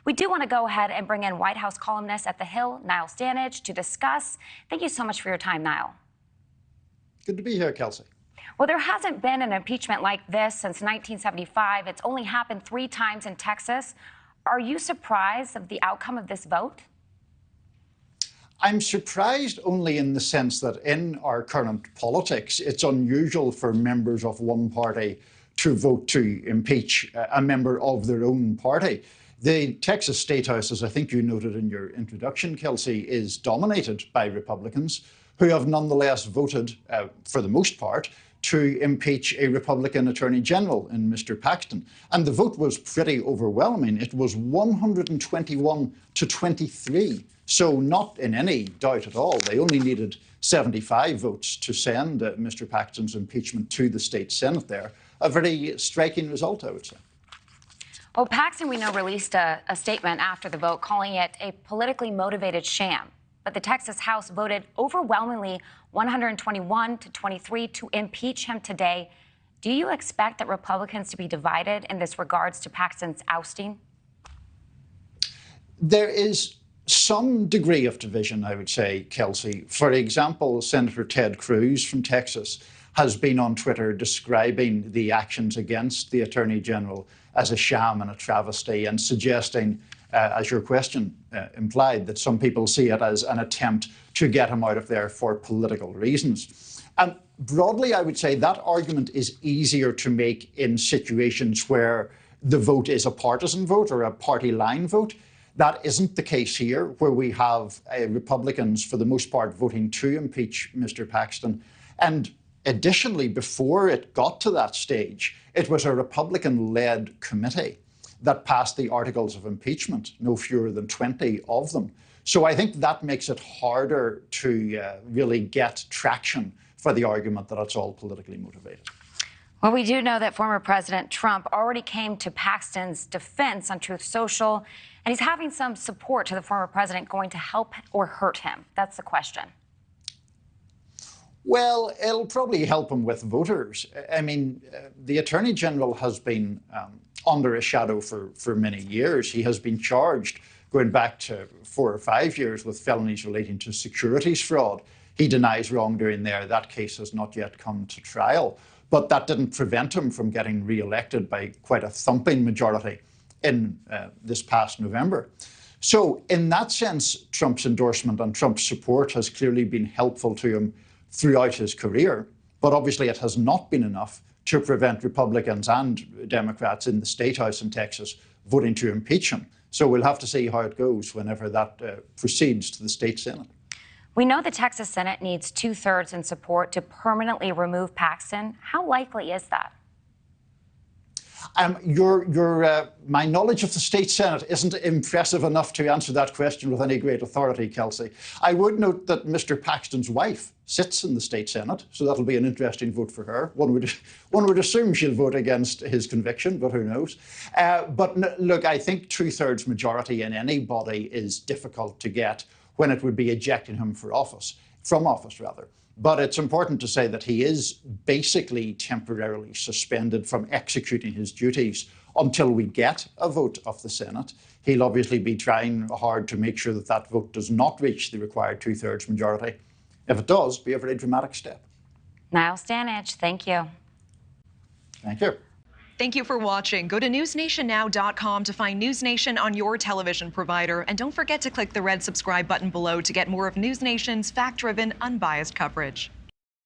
We do want to go ahead and bring in White House columnist at The Hill, Niles Danich, to discuss. Thank you so much for your time, Niall. Good to be here, Kelsey. Well, there hasn't been an impeachment like this since 1975. It's only happened 3 times in Texas. Are you surprised of the outcome of this vote? I'm surprised only in the sense that in our current politics, it's unusual for members of one party to vote to impeach a member of their own party. The Texas State House, as I think you noted in your introduction, Kelsey, is dominated by Republicans who have nonetheless voted, for the most part, to impeach a Republican Attorney General in Mr. Paxton. And the vote was pretty overwhelming. It was 121 to 23. So not in any doubt at all. They only needed 75 votes to send Mr. Paxton's impeachment to the state Senate there. A very striking result, I would say. Well, Paxton, we know, released a statement after the vote calling it a politically motivated sham. But the Texas House voted overwhelmingly 121 to 23 to impeach him today. Do you expect that Republicans to be divided in this regards to Paxton's ousting? There is some degree of division, I would say, Kelsey. For example, Senator Ted Cruz from Texas has been on Twitter describing the actions against the Attorney General as a sham and a travesty, and suggesting, as your question implied, that some people see it as an attempt to get him out of there for political reasons. And broadly, I would say that argument is easier to make in situations where the vote is a partisan vote or a party line vote. That isn't the case here, where we have Republicans, for the most part, voting to impeach Mr. Paxton. And additionally, before it got to that stage, it was a Republican-led committee that passed the articles of impeachment, no fewer than 20 of them. So I think that makes it harder to really get traction for the argument that it's all politically motivated. Well, we do know that former President Trump already came to Paxton's defense on Truth Social, and he's having some support to the former president going to help or hurt him. That's the question. Well, it'll probably help him with voters. I mean, the Attorney General has been under a shadow for many years. He has been charged, going back to 4 or 5 years, with felonies relating to securities fraud. He denies wrongdoing there. That case has not yet come to trial. But that didn't prevent him from getting re-elected by quite a thumping majority in this past November. So in that sense, Trump's endorsement and Trump's support has clearly been helpful to him throughout his career. But obviously it has not been enough to prevent Republicans and Democrats in the State House in Texas voting to impeach him. So we'll have to see how it goes whenever that proceeds to the state Senate. We know the Texas Senate needs 2/3 in support to permanently remove Paxton. How likely is that? My knowledge of the state Senate isn't impressive enough to answer that question with any great authority, Kelsey. I would note that Mr. Paxton's wife sits in the state Senate, so that'll be an interesting vote for her. One would assume she'll vote against his conviction, but who knows? Look, I think 2/3 majority in any body is difficult to get when it would be ejecting him from office. But it's important to say that he is basically temporarily suspended from executing his duties until we get a vote of the Senate. He'll obviously be trying hard to make sure that that vote does not reach the required 2/3 majority. If it does, it'll be a very dramatic step. Niles Danich, thank you. Thank you. Thank you for watching. Go to newsnationnow.com to find NewsNation on your television provider. And don't forget to click the red subscribe button below to get more of NewsNation's fact-driven, unbiased coverage.